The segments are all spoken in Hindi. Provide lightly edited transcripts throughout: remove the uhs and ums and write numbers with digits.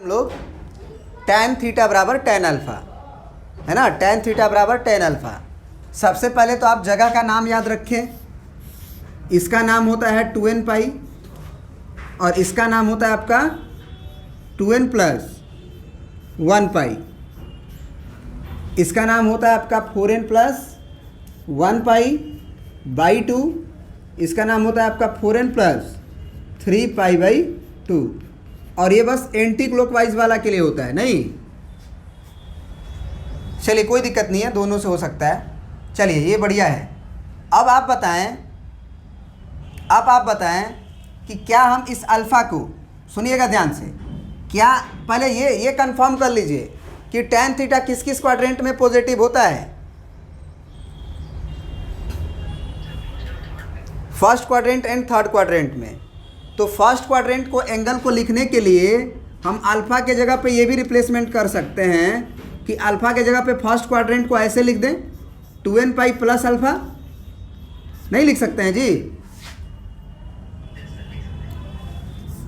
हम लोग tan थीटा बराबर tan अल्फ़ा, है ना। tan थीटा बराबर tan अल्फ़ा। सबसे पहले तो आप जगह का नाम याद रखें। इसका नाम होता है 2n पाई और इसका नाम होता है आपका 2n प्लस 1 पाई। इसका नाम होता है आपका 4n प्लस 1 पाई बाई 2। इसका नाम होता है आपका 4n प्लस 3 पाई बाई 2। और ये बस एंटी क्लॉकवाइज वाला के लिए होता है, नहीं। चलिए कोई दिक्कत नहीं है, दोनों से हो सकता है। चलिए ये बढ़िया है। अब आप बताएं कि क्या हम इस अल्फ़ा को, सुनिएगा ध्यान से, क्या पहले ये कंफर्म कर लीजिए कि tan थीटा किस किस क्वाड्रेंट में पॉजिटिव होता है। First quadrant and third quadrant में। तो फर्स्ट क्वाड्रेंट को एंगल को लिखने के लिए हम अल्फ़ा के जगह पे ये भी रिप्लेसमेंट कर सकते हैं कि अल्फ़ा के जगह पे फर्स्ट क्वाड्रेंट को ऐसे लिख दें 2n पाई प्लस अल्फ़ा। नहीं लिख सकते हैं जी।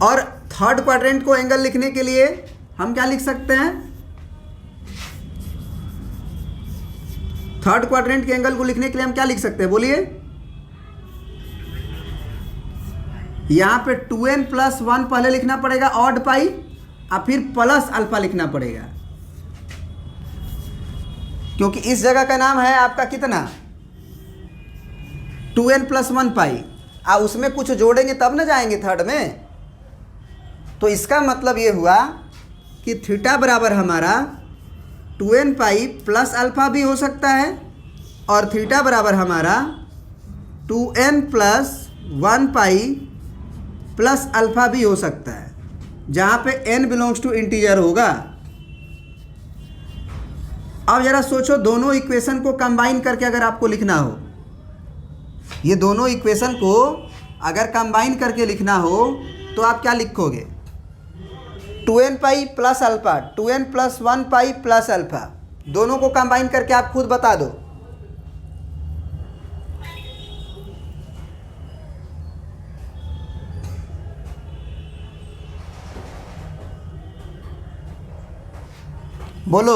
और थर्ड क्वाड्रेंट को एंगल लिखने के लिए हम क्या लिख सकते हैं? थर्ड क्वाड्रेंट के एंगल को लिखने के लिए हम क्या लिख सकते हैं, बोलिए। यहां पे 2n प्लस 1 पहले लिखना पड़ेगा ऑड पाई और फिर प्लस अल्फा लिखना पड़ेगा, क्योंकि इस जगह का नाम है आपका कितना 2n प्लस 1 पाई। और उसमें कुछ जोड़ेंगे तब ना जाएंगे थर्ड में। तो इसका मतलब ये हुआ कि थीटा बराबर हमारा 2n पाई प्लस अल्फ़ा भी हो सकता है और थीटा बराबर हमारा 2n plus 1 pi plus alpha भी हो सकता है, जहाँ पे n बिलोंग्स टू इंटीजर होगा। अब ज़रा सोचो, दोनों इक्वेशन को कंबाइन करके अगर आपको लिखना हो, ये दोनों इक्वेशन को अगर कंबाइन करके लिखना हो तो आप क्या लिखोगे? 2n pi plus alpha, 2n plus 1 pi plus alpha, दोनों को कंबाइन करके आप खुद बता दो। बोलो।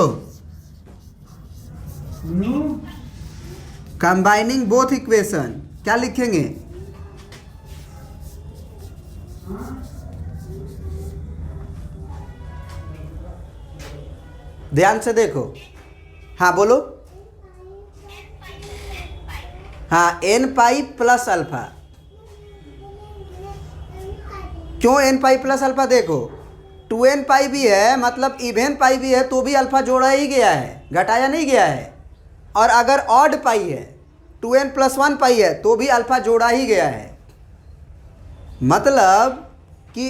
कंबाइनिंग बोथ इक्वेशन क्या लिखेंगे? ध्यान से देखो। हाँ बोलो। हाँ, n पाई प्लस अल्फा। क्यों n पाई प्लस अल्फा? देखो 2n पाई भी है, मतलब इवन पाई भी है, तो भी अल्फा जोड़ा ही गया है, घटाया नहीं गया है। और अगर ऑड पाई है, 2n प्लस 1 पाई है, तो भी अल्फा जोड़ा ही गया है। मतलब कि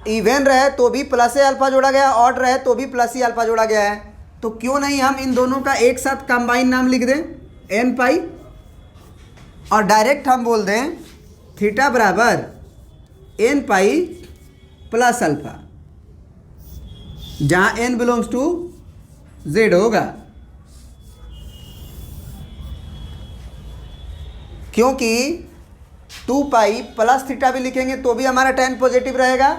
इवन रहे तो भी प्लस ही अल्फा जोड़ा गया, ऑड रहे तो भी प्लस ही अल्फा जोड़ा गया है। तो क्यों नहीं हम इन दोनों का एक साथ कंबाइन नाम लिख दें n पाई, और डायरेक्ट हम बोल दें थीटा बराबर n पाई प्लस अल्फा, जहाँ n बिलोंग्स टू z होगा। क्योंकि 2 पाई प्लस थीटा भी लिखेंगे तो भी हमारा tan पॉजिटिव रहेगा,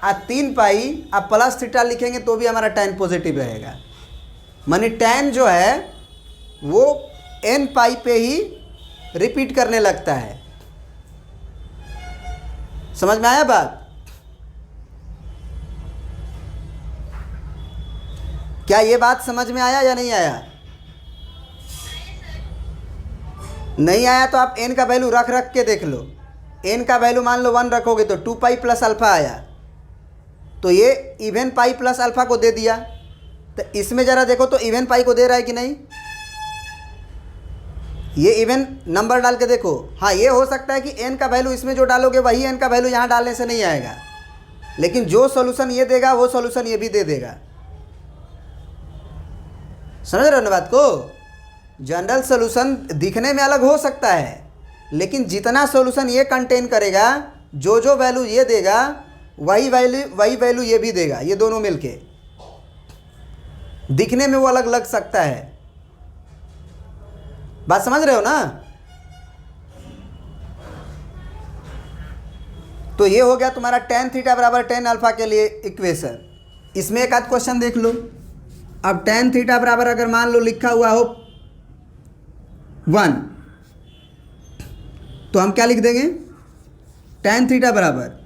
और 3 पाई अब प्लस थीटा लिखेंगे तो भी हमारा tan पॉजिटिव रहेगा। माने tan जो है वो n पाई पे ही रिपीट करने लगता है। समझ में आया बात? क्या ये बात समझ में आया या नहीं आया? नहीं आया तो आप n का वैल्यू रख के देख लो। n का वैल्यू मान लो 1 रखोगे तो 2 पाई प्लस अल्फ़ा आया, तो ये इवन पाई प्लस अल्फ़ा को दे दिया। तो इसमें ज़रा देखो तो इवन पाई को दे रहा है कि नहीं? ये इवन नंबर डाल के देखो। हाँ, ये हो सकता है कि n का वैल्यू इसमें जो डालोगे वही n का वैल्यू यहाँ डालने से नहीं आएगा, लेकिन जो सॉल्यूशन ये देगा वो सॉल्यूशन ये भी दे देगा। समझ रहे हो ना बात को? जनरल सॉल्यूशन दिखने में अलग हो सकता है, लेकिन जितना सॉल्यूशन ये कंटेन करेगा, जो जो वैल्यू ये देगा वही वैल्यू ये भी देगा। ये दोनों मिलके दिखने में वो अलग लग सकता है। बात समझ रहे हो ना? तो ये हो गया तुम्हारा tan थीटा बराबर tan अल्फा के लिए इक्वेशन। इसमें एक आध क्वेश्चन देख लो। अब tan थीटा बराबर अगर मान लो लिखा हुआ हो 1, तो हम क्या लिख देंगे, tan थीटा बराबर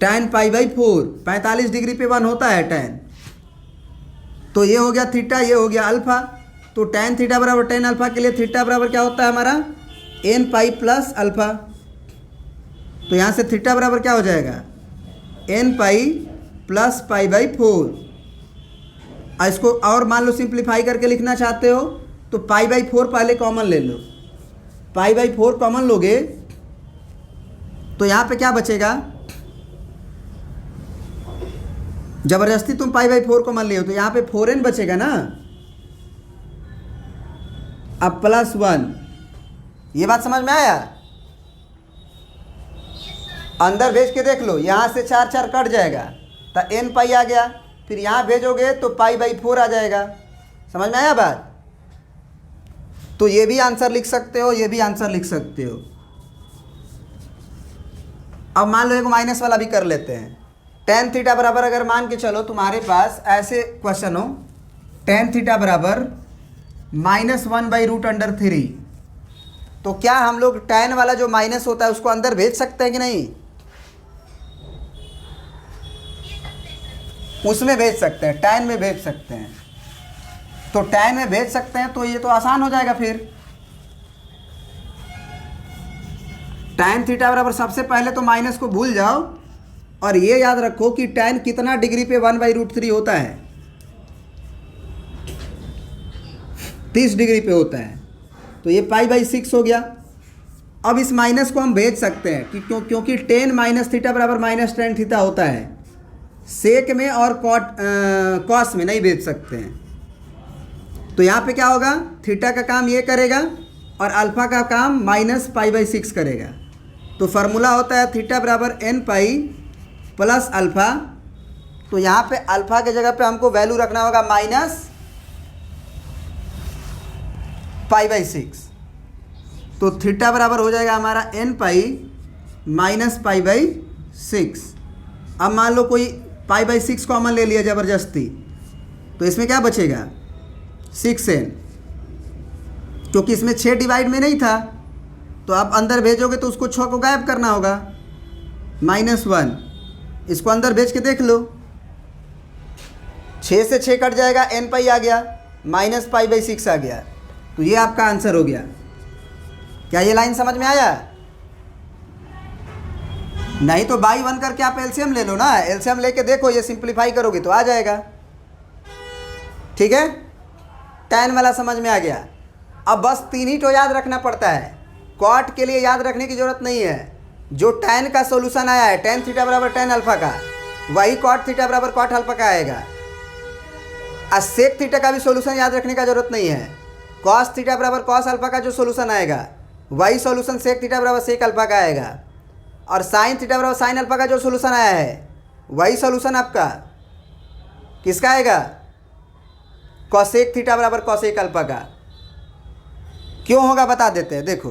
tan पाई बाई 4, 45 डिग्री पे 1 होता है tan, तो ये हो गया थीटा, ये हो गया अल्फा। तो tan थीटा बराबर tan अल्फा के लिए थीटा बराबर क्या होता है हमारा, n पाई प्लस अल्फा। तो यहाँ से थीटा बराबर क्या हो जाएगा, n pi plus pi by 4। इसको और मान लो सिंप्लीफाई करके लिखना चाहते हो तो पाई बाई 4 पहले कॉमन ले लो। पाई बाई 4 कॉमन लोगे तो यहाँ पे क्या बचेगा, जबरदस्ती तुम पाई बाई 4 कॉमन ले हो तो यहाँ पे 4n बचेगा ना। अब प्लस 1, ये बात समझ में आया। अंदर भेज के देख लो, यहाँ से 4 4 कट जाएगा तो n पाई आ गया, फिर यहाँ भेजोगे तो पाई बाई 4 आ जाएगा। समझ में आया बात। तो ये भी आंसर लिख सकते हो, ये भी आंसर लिख सकते हो। अब मान लो एक माइनस वाला भी कर लेते हैं। tan थीटा बराबर अगर मान के चलो तुम्हारे पास ऐसे क्वेश्चन हो, tan थीटा बराबर -1/√3, तो क्या हम लोग tan वाला जो माइनस होता है उसको अंदर भेज सकते हैं कि नहीं, उसमें भेज सकते हैं, tan में भेज सकते हैं। तो tan में भेज सकते हैं तो ये तो आसान हो जाएगा। फिर tan थीटा बराबर सबसे पहले तो माइनस को भूल जाओ और ये याद रखो कि tan कितना डिग्री पे 1/√3 होता है, 30 डिग्री पे होता है। तो ये पाई बाई 6 हो गया। अब इस माइनस को हम भेज सकते हैं कि क्योंकि tan माइनस थीटा बराबर माइनस tan थीटा होता है, सेक में और कॉस में नहीं भेज सकते हैं। तो यहाँ पे क्या होगा, थीटा का काम ये करेगा और अल्फ़ा का काम -पाई/6 करेगा। तो फार्मूला होता है थीटा बराबर n पाई प्लस अल्फ़ा। तो यहाँ पे अल्फ़ा के जगह पे हमको वैल्यू रखना होगा -पाई/6। तो थीटा बराबर हो जाएगा हमारा n पाई -पाई/6। अब मान लो कोई पाई/6 कॉमन ले लिया ज़बरदस्ती, तो इसमें क्या बचेगा 6n, क्योंकि इसमें 6 डिवाइड में नहीं था। तो आप अंदर भेजोगे तो उसको 6 को गायब करना होगा, -1। इसको अंदर भेज के देख लो, 6 से 6 कट जाएगा, n पाई आ गया, -पाई/6 आ गया। तो ये आपका आंसर हो गया। क्या ये लाइन समझ में आया? नहीं तो बाई 1 करके आप एलसीएम ले लो ना, एलसीएम लेके देखो, ये सिंप्लीफाई करोगे तो आ जाएगा। ठीक है, tan वाला समझ में आ गया। अब बस 3 ही तो याद रखना पड़ता है, कॉट के लिए याद रखने की जरूरत नहीं है। जो tan का सोल्यूशन आया है, tan थीटा बराबर tan अल्फा का, वही कॉट थीटा बराबर कॉट अल्फा का आएगा। और सेक थीटा का भी सोल्यूशन याद रखने का जरूरत नहीं है, कॉस थीटा बराबर कॉस अल्फा का जो सोल्यूशन आएगा वही सोल्यूशन सेक थीटा बराबर सेक अल्फा का आएगा। और साइन थीटा बराबर साइन अल्फा का जो सोल्यूशन आया है वही सोल्यूशन आपका किसका आएगा, कॉसेक थीटा बराबर कॉसेक अल्फा का। क्यों होगा बता देते हैं, देखो।